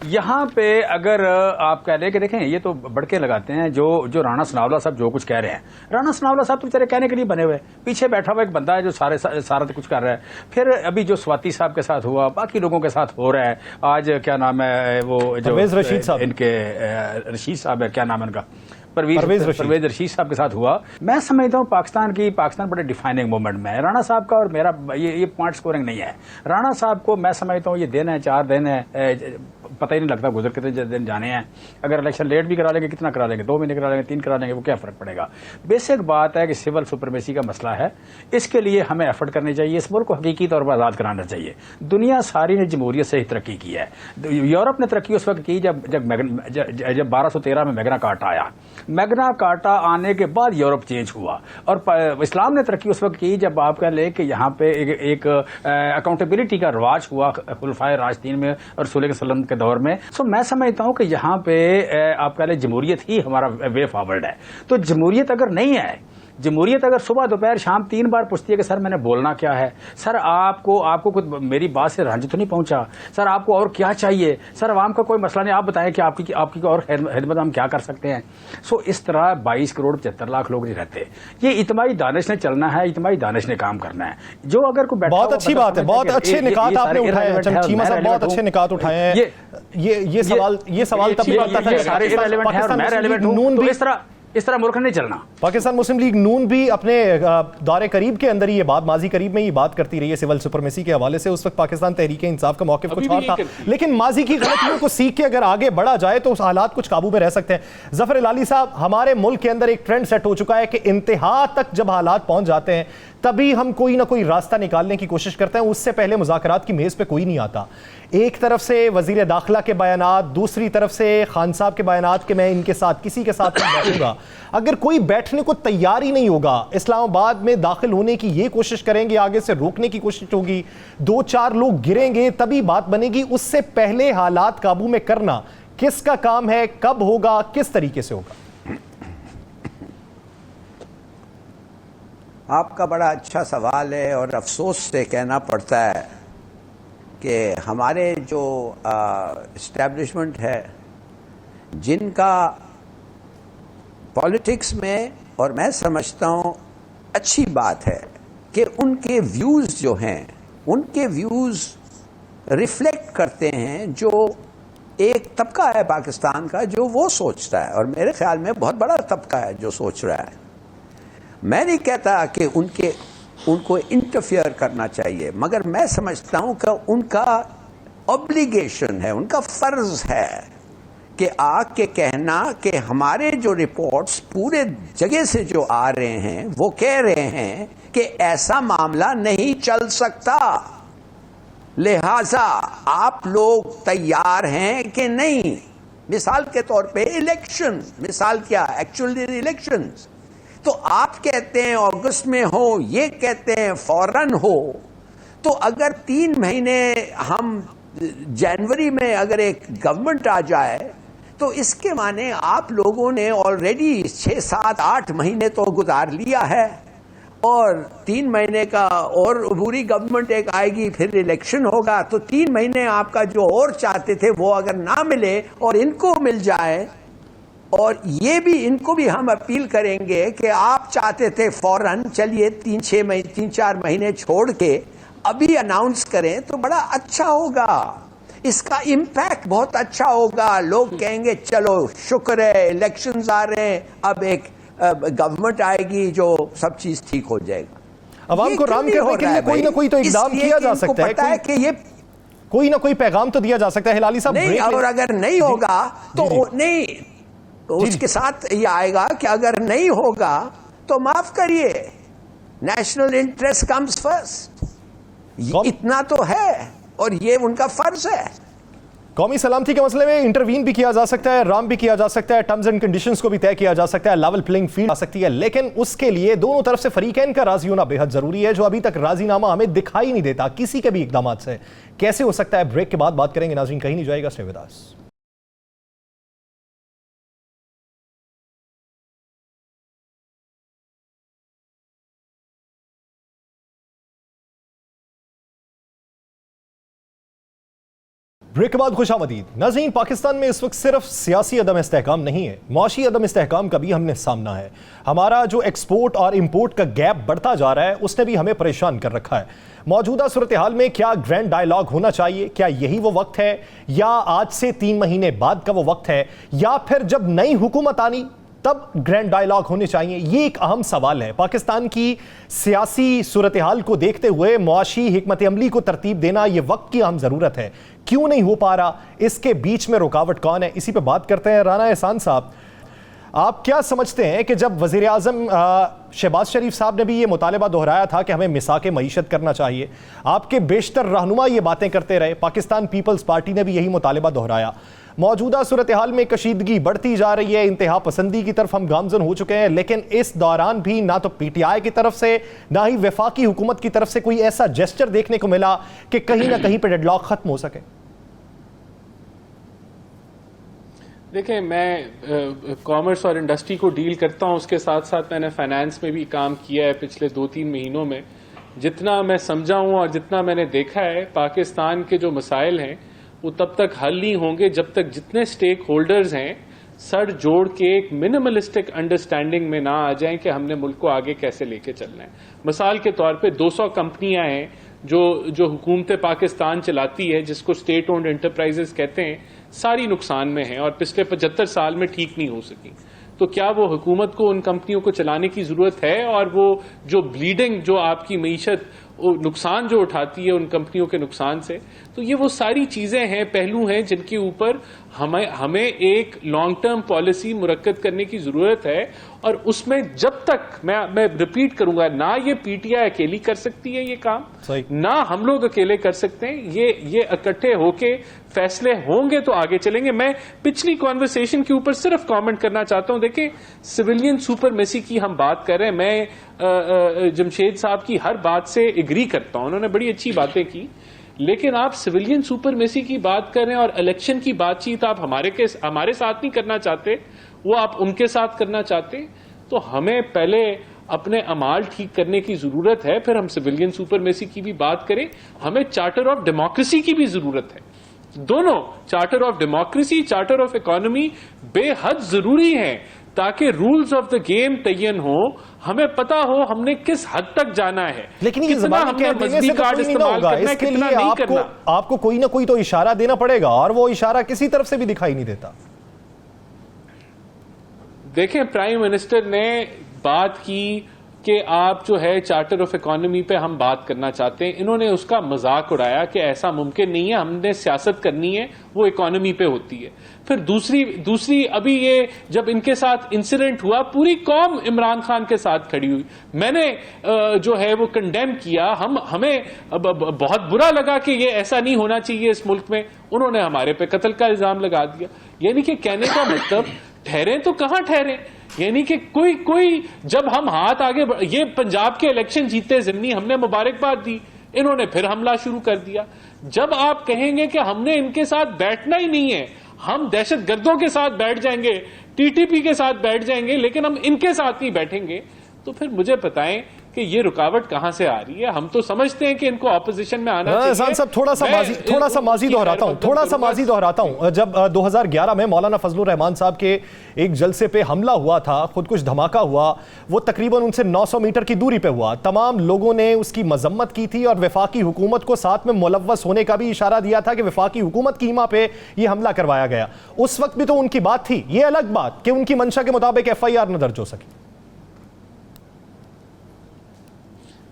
یہاں پہ اگر آپ کہہ لیں کہ دیکھیں یہ تو بڑکے لگاتے ہیں جو رانا ثناءاللہ صاحب جو کچھ کہہ رہے ہیں. رانا ثناءاللہ صاحب تو بیچارے کہنے کے لیے بنے ہوئے, پیچھے بیٹھا ہوا ایک بندہ ہے جو سارا کچھ کر رہا ہے. پھر ابھی جو سواتی صاحب کے ساتھ ہوا, باقی لوگوں کے ساتھ ہو رہا ہے. آج کیا نام ہے وہ جو ان کے رشید صاحب ہے, کیا نام ہے ان کا, پرویز رشید صاحب کے ساتھ ہوا. میں سمجھتا ہوں پاکستان بڑے ڈیفائننگ مومنٹ میں ہے. رانا صاحب کا اور میرا یہ پوائنٹ سکورنگ نہیں ہے. رانا صاحب کو میں سمجھتا ہوں یہ دن ہے, 4 دن ہے, پتہ ہی نہیں لگتا گزر کتنے دن جانے ہیں. اگر الیکشن لیٹ بھی کرا لیں گے, کتنا کرا لیں گے, 2 مہینے کرا لیں گے, 3 کرا لیں گے, وہ کیا فرق پڑے گا. بیسک بات ہے کہ سول سپرمیسی کا مسئلہ ہے, اس کے لیے ہمیں ایفرٹ کرنی چاہیے. اس ملک کو حقیقی طور پر آزاد کرانا چاہیے. دنیا ساری نے جمہوریت سے ہی ترقی کی ہے. یورپ نے ترقی اس وقت کی جب 1213 میں میگنا کارٹا آیا. میگنا کارٹا آنے کے بعد یورپ چینج ہوا, اور اسلام نے ترقی اس وقت کی جب آپ کہہ لیں کہ یہاں پہ ایک اکاؤنٹیبلٹی کا رواج ہوا خلفائے راشدین میں اور رسول اللہ صلی اللہ علیہ وسلم کے دور میں. میں سمجھتا ہوں کہ یہاں پہ آپ کہہ لیں جمہوریت ہی ہمارا وے فارورڈ ہے. تو جمہوریت اگر نہیں ہے, جمہوریت اگر صبح دوپہر شام 3 بار پوچھتی ہے کہ سر میں نے بولنا کیا ہے, سر آپ کو کچھ میری بات سے رنج تو نہیں پہنچا, سر آپ کو اور کیا چاہیے, سر عوام کا کوئی مسئلہ نہیں, آپ بتائیں کہ آپ کی اور خدمت ہم کیا کر سکتے ہیں. اس طرح 22 کروڑ 75 لاکھ لوگ نہیں رہتے. یہ اجتماعی دانش نے چلنا ہے, اجتماعی دانش نے کام کرنا ہے. جو اگر کوئی بہت اچھی بات ہے, بہت اچھے نکات آپ نے اٹھائے ہیں چیمہ صاحب, بہت اچھے نکات اٹھائے ہیں. یہ سوال تب بھی بنتا تھا سارے ریلیونٹ ہیں اور میں ریلیونٹ ہوں. تو اس طرح اس طرح ملک نہیں چلنا. پاکستان مسلم لیگ نون بھی اپنے دور قریب کے اندر یہ بات ماضی قریب میں یہ بات کرتی رہی ہے سول سپرمیسی کے حوالے سے. اس وقت پاکستان تحریک انصاف کا موقف کچھ اور تھا, لیکن ماضی کی غلطیوں کو سیکھ کے اگر آگے بڑھا جائے تو اس حالات کچھ قابو میں رہ سکتے ہیں. ظفر ہلالی صاحب, ہمارے ملک کے اندر ایک ٹرینڈ سیٹ ہو چکا ہے کہ انتہا تک جب حالات پہنچ جاتے ہیں تبھی ہم کوئی نہ کوئی راستہ نکالنے کی کوشش کرتے ہیں, اس سے پہلے مذاکرات کی میز پہ کوئی نہیں آتا. ایک طرف سے وزیر داخلہ کے بیانات, دوسری طرف سے خان صاحب کے بیانات کہ میں ان کے ساتھ کسی کے ساتھ نہیں بیٹھوں گا. اگر کوئی بیٹھنے کو تیار ہی نہیں ہوگا, اسلام آباد میں داخل ہونے کی یہ کوشش کریں گے, آگے سے روکنے کی کوشش ہوگی, 2-4 لوگ گریں گے تبھی بات بنے گی. اس سے پہلے حالات قابو میں کرنا کس کا کام ہے, کب ہوگا, کس طریقے سے ہوگا؟ آپ کا بڑا اچھا سوال ہے, اور افسوس سے کہنا پڑتا ہے کہ ہمارے جو اسٹیبلشمنٹ ہے جن کا پالیٹکس میں, اور میں سمجھتا ہوں اچھی بات ہے کہ ان کے ویوز جو ہیں, ان کے ویوز ریفلیکٹ کرتے ہیں جو ایک طبقہ ہے پاکستان کا جو وہ سوچتا ہے, اور میرے خیال میں بہت بڑا طبقہ ہے جو سوچ رہا ہے. میں نہیں کہتا کہ ان کو انٹرفیئر کرنا چاہیے, مگر میں سمجھتا ہوں کہ ان کا اوبلیگیشن ہے, ان کا فرض ہے کہ آ کے کہنا کہ ہمارے جو رپورٹس پورے جگہ سے جو آ رہے ہیں وہ کہہ رہے ہیں کہ ایسا معاملہ نہیں چل سکتا, لہذا آپ لوگ تیار ہیں کہ نہیں. مثال کے طور پہ الیکشن, مثال کیا, ایکچولی الیکشنز تو آپ کہتے ہیں اگست میں ہو, یہ کہتے ہیں فوراً ہو. تو اگر 3 مہینے ہم جنوری میں اگر ایک گورنمنٹ آ جائے تو اس کے معنی آپ لوگوں نے آلریڈی 6, 7, 8 مہینے تو گزار لیا ہے, اور 3 مہینے کا اور عبوری گورنمنٹ ایک آئے گی, پھر الیکشن ہوگا. تو 3 مہینے آپ کا جو اور چاہتے تھے وہ اگر نہ ملے اور ان کو مل جائے, اور یہ بھی ان کو بھی ہم اپیل کریں گے کہ آپ چاہتے تھے فوراً, چلیے 3-4 مہینے چھوڑ کے ابھی اناؤنس کریں تو بڑا اچھا ہوگا, اس کا امپیکٹ بہت اچھا ہوگا. لوگ کہیں گے چلو شکر ہے الیکشنز آ رہے ہیں, اب ایک گورنمنٹ آئے گی جو سب چیز ٹھیک ہو جائے گا. عوام کو رام کرنے کے لیے کوئی نہ کوئی تو اقدام کیا جا سکتا ہے, کہ یہ کوئی نہ کوئی پیغام تو دیا جا سکتا ہے. ہلالی صاحب نہیں, اور اگر نہیں ہوگا تو نہیں, اس کے ساتھ یہ آئے گا کہ اگر نہیں ہوگا تو معاف کریے, نیشنل انٹرسٹ کمز فرسٹ, اتنا تو ہے اور یہ ان کا فرض ہے. قومی سلامتی کے مسئلے میں انٹروین بھی کیا جا سکتا ہے, رام بھی کیا جا سکتا ہے, ٹرمز اینڈ کنڈیشنز کو بھی طے کیا جا سکتا ہے, لیول پلینگ فیلڈ آ سکتی ہے, لیکن اس کے لیے دونوں طرف سے فریقین کا راضی ہونا بے حد ضروری ہے, جو ابھی تک راضی نامہ ہمیں دکھائی نہیں دیتا کسی کے بھی اقدامات سے. کیسے ہو سکتا ہے, بریک کے بعد بات کریں گے. ناظرین کہیں نہیں جائے گا, اسٹے ود اس. بریک کے بعد خوش آمدید. ناظرین, پاکستان میں اس وقت صرف سیاسی عدم استحکام نہیں ہے, معاشی عدم استحکام کا بھی ہم نے سامنا ہے. ہمارا جو ایکسپورٹ اور امپورٹ کا گیپ بڑھتا جا رہا ہے اس نے بھی ہمیں پریشان کر رکھا ہے. موجودہ صورتحال میں کیا گرینڈ ڈائیلاگ ہونا چاہیے؟ کیا یہی وہ وقت ہے, یا آج سے 3 مہینے بعد کا وہ وقت ہے, یا پھر جب نئی حکومت آنی تب گرینڈ ڈائیلاگ ہونے چاہیے؟ یہ ایک اہم سوال ہے. پاکستان کی سیاسی صورتحال کو دیکھتے ہوئے معاشی حکمت عملی کو ترتیب دینا یہ وقت کی اہم ضرورت ہے. کیوں نہیں ہو پا رہا, اس کے بیچ میں رکاوٹ کون ہے, اسی پہ بات کرتے ہیں. رانا احسان صاحب, آپ کیا سمجھتے ہیں کہ جب وزیر اعظم شہباز شریف صاحب نے بھی یہ مطالبہ دہرایا تھا کہ ہمیں مساک معیشت کرنا چاہیے, آپ کے بیشتر رہنما یہ باتیں کرتے رہے, پاکستان پیپلز پارٹی نے بھی یہی مطالبہ دہرایا, موجودہ صورتحال میں کشیدگی بڑھتی جا رہی ہے, انتہا پسندی کی طرف ہم گامزن ہو چکے ہیں, لیکن اس دوران بھی نہ تو پی ٹی آئی کی طرف سے نہ ہی وفاقی حکومت کی طرف سے کوئی ایسا جیسچر دیکھنے کو ملا کہ کہیں نہ کہیں پہ ڈیڈ لاک ختم ہو سکے. دیکھیں, میں کامرس اور انڈسٹری کو ڈیل کرتا ہوں, اس کے ساتھ ساتھ میں نے فائنانس میں بھی کام کیا ہے پچھلے 2-3 مہینوں میں. جتنا میں سمجھا ہوں اور جتنا میں نے دیکھا ہے, پاکستان کے جو مسائل ہیں وہ تب تک حل نہیں ہوں گے جب تک جتنے سٹیک ہولڈرز ہیں سر جوڑ کے ایک منیملسٹک انڈرسٹینڈنگ میں نہ آ جائیں کہ ہم نے ملک کو آگے کیسے لے کے چلنا ہے. مثال کے طور پہ 200 کمپنیاں ہیں جو حکومت پاکستان چلاتی ہے, جس کو اسٹیٹ اونڈ انٹرپرائزز کہتے ہیں, ساری نقصان میں ہیں اور پچھلے 75 سال میں ٹھیک نہیں ہو سکی. تو تو کیا وہ حکومت کو ان کمپنیوں کو چلانے کی ضرورت ہے؟ اور وہ جو بلیڈنگ جو آپ کی معیشت نقصان جو اٹھاتی ہے ان کمپنیوں کے نقصان سے، تو یہ وہ ساری چیزیں ہیں، پہلو ہیں جن کے اوپر ہمیں ایک لانگ ٹرم پالیسی مرکز کرنے کی ضرورت ہے. اور اس میں جب تک میں ریپیٹ کروں گا، نہ یہ پی ٹی آئی اکیلی کر سکتی ہے یہ کام، نہ ہم لوگ اکیلے کر سکتے ہیں. یہ اکٹھے ہو کے فیصلے ہوں گے تو آگے چلیں گے. میں پچھلی کانورسیشن کے اوپر صرف کامنٹ کرنا چاہتا ہوں. دیکھیں، سویلین سپرمیسی کی ہم بات کر رہے ہیں. میں جمشید صاحب کی ہر بات سے ایگری کرتا ہوں، انہوں نے بڑی اچھی باتیں کی. لیکن آپ سویلین سپرمیسی کی بات کر رہے ہیں اور الیکشن کی بات چیت آپ ہمارے ساتھ نہیں کرنا چاہتے، وہ آپ ان کے ساتھ کرنا چاہتے. تو ہمیں پہلے اپنے اعمال ٹھیک کرنے کی ضرورت ہے، پھر ہم سویلین سپرمیسی کی بھی بات کریں. ہمیں چارٹر آف ڈیموکریسی کی بھی ضرورت ہے. دونوں، charter of democracy, charter of economy بے حد ضروری ہیں تاکہ رولز آف دا گیم تعین ہو، ہمیں پتا ہو ہم نے کس حد تک جانا ہے، لیکن یہ کتنا ہم نے مذہبی کارڈ استعمال کرنا ہے، کتنا نہیں کرنا. آپ کو کوئی نہ کوئی تو اشارہ دینا پڑے گا، اور وہ اشارہ کسی طرف سے بھی دکھائی نہیں دیتا. دیکھیں، پرائم منسٹر نے بات کی کہ آپ جو ہے چارٹر آف اکانومی پہ ہم بات کرنا چاہتے ہیں. انہوں نے اس کا مذاق اڑایا کہ ایسا ممکن نہیں ہے، ہم نے سیاست کرنی ہے، وہ اکانومی پہ ہوتی ہے. پھر دوسری ابھی یہ جب ان کے ساتھ انسیڈنٹ ہوا، پوری قوم عمران خان کے ساتھ کھڑی ہوئی. میں نے جو ہے وہ کنڈیم کیا. ہمیں بہت برا لگا کہ یہ ایسا نہیں ہونا چاہیے اس ملک میں. انہوں نے ہمارے پہ قتل کا الزام لگا دیا. یعنی کہ کہنے کا مطلب، ٹھہریں تو کہاں ٹھہریں؟ یعنی کہ کوئی جب ہم ہاتھ آگے یہ پنجاب کے الیکشن جیتے ضمنی ہم نے مبارکباد دی، انہوں نے پھر حملہ شروع کر دیا. جب آپ کہیں گے کہ ہم نے ان کے ساتھ بیٹھنا ہی نہیں ہے، ہم دہشت گردوں کے ساتھ بیٹھ جائیں گے، ٹی ٹی پی کے ساتھ بیٹھ جائیں گے، لیکن ہم ان کے ساتھ نہیں بیٹھیں گے، تو پھر مجھے بتائیں کہ یہ رکاوٹ کہاں سے آ رہی ہے؟ ہم تو سمجھتے ہیں کہ ان کو اپوزیشن میں آنا چاہیے. احسان صاحب، تھوڑا سا ماضی دہراتا ہوں. جب 2011 میں مولانا فضل الرحمان صاحب کے ایک جلسے پہ حملہ ہوا تھا، خودکش دھماکہ ہوا، وہ تقریباً ان سے 900 میٹر کی دوری پہ ہوا. تمام لوگوں نے اس کی مذمت کی تھی اور وفاقی حکومت کو ساتھ میں ملوث ہونے کا بھی اشارہ دیا تھا کہ وفاقی حکومت کی حمایت پہ یہ حملہ کروایا گیا. اس وقت بھی تو ان کی بات تھی. یہ الگ بات کہ ان کی منشا کے مطابق ایف آئی آر نہ درج ہو سکی.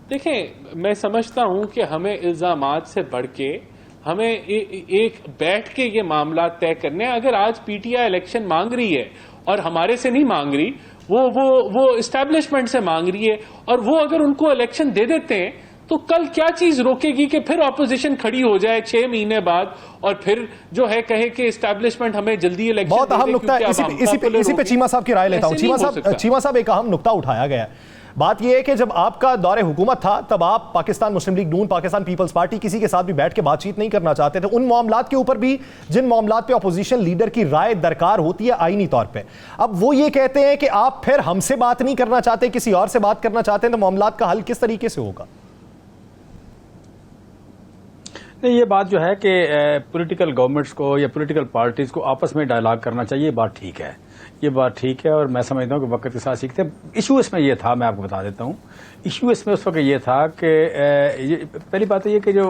دیکھیں، میں سمجھتا ہوں کہ ہمیں الزامات سے بڑھ کے ہمیں ایک بیٹھ کے یہ معاملات طے کرنے ہیں. اگر آج پی ٹی آئی الیکشن مانگ رہی ہے اور ہمارے سے نہیں مانگ رہی، وہ اسٹیبلشمنٹ سے مانگ رہی ہے، اور وہ اگر ان کو الیکشن دے دیتے ہیں تو کل کیا چیز روکے گی کہ پھر اپوزیشن کھڑی ہو جائے 6 مہینے بعد اور پھر جو ہے کہے کہ اسٹیبلشمنٹ ہمیں جلدی الیکشن. بہت اہم نقطہ ہے، اسی پہ چیمہ صاحب کی رائے لیتا ہوں. چیمہ صاحب، ایک اہم نقطہ اٹھایا گیا ہے. بات یہ ہے کہ جب آپ کا دور حکومت تھا تب آپ پاکستان مسلم لیگ نون، پاکستان پیپلز پارٹی کسی کے ساتھ بھی بیٹھ کے بات چیت نہیں کرنا چاہتے تھے ان معاملات کے اوپر بھی جن معاملات پہ اپوزیشن لیڈر کی رائے درکار ہوتی ہے آئینی طور پہ. اب وہ یہ کہتے ہیں کہ آپ پھر ہم سے بات نہیں کرنا چاہتے، کسی اور سے بات کرنا چاہتے ہیں، تو معاملات کا حل کس طریقے سے ہوگا؟ نہیں، یہ بات جو ہے کہ پولیٹیکل گورنمنٹس کو یا پولیٹیکل پارٹیز کو آپس میں ڈائلاگ کرنا چاہیے، یہ بات ٹھیک ہے. یہ بات ٹھیک ہے اور میں سمجھتا ہوں کہ وقت کے ساتھ سیکھتے ہیں. ایشو اس میں یہ تھا، میں آپ کو بتا دیتا ہوں. ایشو اس میں اس وقت یہ تھا کہ پہلی بات یہ کہ جو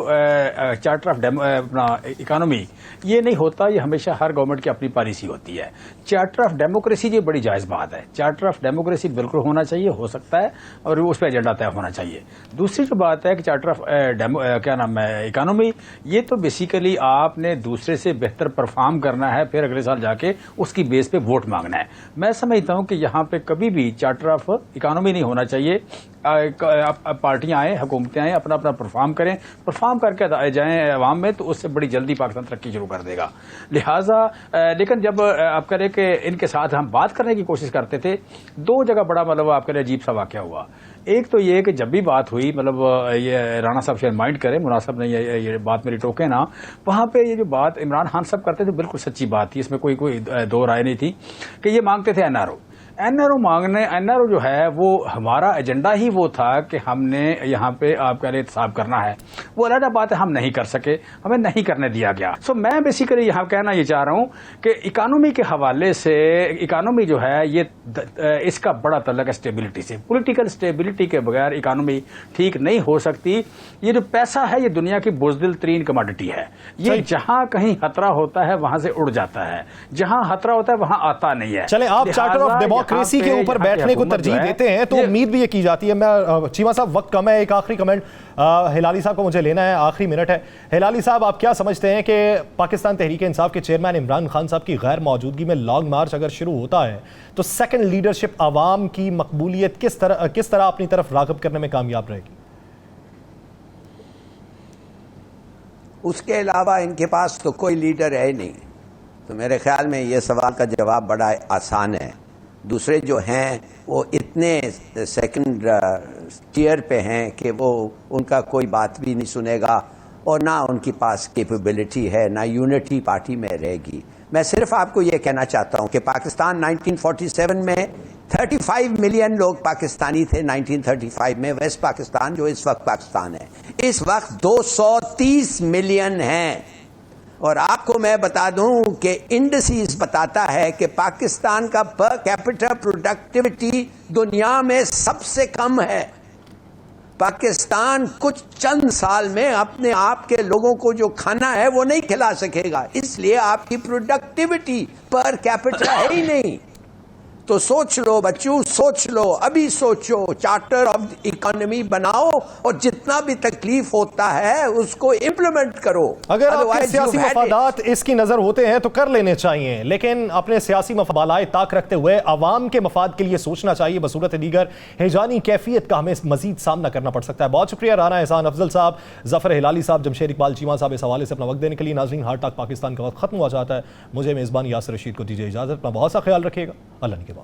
چارٹر آف اپنا اکانومی یہ نہیں ہوتا، یہ ہمیشہ ہر گورنمنٹ کی اپنی پالیسی ہوتی ہے. چارٹر آف ڈیموکریسی یہ بڑی جائز بات ہے. چارٹر آف ڈیموکریسی بالکل ہونا چاہیے، ہو سکتا ہے، اور اس پہ ایجنڈا طے ہونا چاہیے. دوسری جو بات ہے کہ چارٹر آف اکانومی، یہ تو بیسیکلی آپ نے دوسرے سے بہتر پرفارم کرنا ہے، پھر اگلے سال جا کے اس کی بیس پہ ووٹ مانگنا ہے. میں سمجھتا ہوں کہ یہاں پہ کبھی بھی چارٹر آف اکانومی نہیں ہونا چاہیے. پارٹیاں آئیں، حکومتیں آئیں، اپنا پرفارم کریں، پرفارم کر کے جائیں عوام میں، تو اس سے بڑی جلدی پاکستان ترقی شروع کر دے گا. لہٰذا لیکن جب آپ کہہ رہے کہ ان کے ساتھ ہم بات کرنے کی کوشش کرتے تھے، دو جگہ بڑا آپ کہہ رہے عجیب سا واقعہ ہوا. ایک تو یہ کہ جب بھی بات ہوئی، یہ رانا صاحب شاید مائنڈ کریں، مناسب نہیں یہ بات میری ٹوکے نا، وہاں پہ یہ جو بات عمران خان صاحب کرتے تھے بالکل سچی بات تھی، اس میں کوئی دو رائے نہیں تھی کہ یہ مانگتے تھے این آر او جو ہے وہ ہمارا ایجنڈا ہی وہ تھا کہ ہم نے یہاں پہ آپ کا احتساب کرنا ہے. وہ علیحدہ بات ہے، ہم نہیں کر سکے، ہمیں نہیں کرنے دیا گیا. سو میں بیسیکلی یہاں کہنا یہ چاہ رہا ہوں کہ اکانومی کے حوالے سے، اکانومی جو ہے یہ اس کا بڑا تعلق ہے اسٹیبلٹی سے. پولیٹیکل اسٹیبلٹی کے بغیر اکانومی ٹھیک نہیں ہو سکتی. یہ جو پیسہ ہے یہ دنیا کی بزدل ترین کموڈٹی ہے. یہ جہاں کہیں خطرہ ہوتا ہے وہاں سے اڑ جاتا ہے، جہاں خطرہ ہوتا ہے وہاں آتا نہیں ہے. چلیں، آپ چارٹر آف ڈیموکریسی کے اوپر بیٹھنے کو ترجیح دیتے ہیں تو امید بھی یہ کی جاتی ہے. میں چیمہ صاحب وقت کم ہے, ایک آخری کمنٹ ہلالی صاحب کو مجھے لینا ہے, آخری منٹ ہے. ہلالی صاحب آپ کیا سمجھتے ہیں کہ پاکستان تحریک انصاف کے چیئرمین عمران خان صاحب کی غیر موجودگی میں لانگ مارچ اگر شروع ہوتا ہے تو سیکنڈ لیڈرشپ عوام کی مقبولیت کس طرح اپنی طرف راغب کرنے میں کامیاب رہے گی؟ اس کے علاوہ ان کے پاس تو کوئی لیڈر ہے نہیں. تو میرے خیال میں یہ سوال کا جواب بڑا آسان ہے. دوسرے جو ہیں وہ اتنے سیکنڈ ٹیئر پہ ہیں کہ وہ ان کا کوئی بات بھی نہیں سنے گا, اور نہ ان کے پاس کیپیبلٹی ہے, نہ یونٹی پارٹی میں رہے گی. میں صرف آپ کو یہ کہنا چاہتا ہوں کہ پاکستان 1947 میں 35 ملین لوگ پاکستانی تھے. 1935 میں ویسٹ پاکستان جو اس وقت پاکستان ہے, اس وقت 230 ملین ہیں. اور آپ کو میں بتا دوں کہ انڈسیز بتاتا ہے کہ پاکستان کا پر کیپٹل پروڈکٹیوٹی دنیا میں سب سے کم ہے. پاکستان کچھ چند سال میں اپنے آپ کے لوگوں کو جو کھانا ہے وہ نہیں کھلا سکے گا, اس لیے آپ کی پروڈکٹیوٹی پر کیپٹل ہے ہی نہیں. تو سوچ لو بچوں, سوچ لو, ابھی سوچو, چارٹر آف اکانومی بناؤ اور جتنا بھی تکلیف ہوتا ہے اس کو امپلیمنٹ کرو. اگر آپ کے سیاسی مفادات اس کی نظر ہوتے ہیں تو کر لینے چاہیے, لیکن اپنے سیاسی مفادات طاق رکھتے ہوئے عوام کے مفاد کے لیے سوچنا چاہیے. بصورت دیگر ہیجانی کیفیت کا ہمیں مزید سامنا کرنا پڑ سکتا ہے. بہت شکریہ رانا احسان افضل صاحب, ظفر ہلالی صاحب, جمشید اقبال چیمہ صاحب اس حوالے سے اپنا وقت دینے کے لیے. ناظرین, ہارٹ ٹاک پاکستان کا وقت ختم ہوا جاتا ہے. مجھے میزبان یاسر رشید کو دیجیے اجازت. اپنا بہت سا خیال رکھیے گا. اللہ نے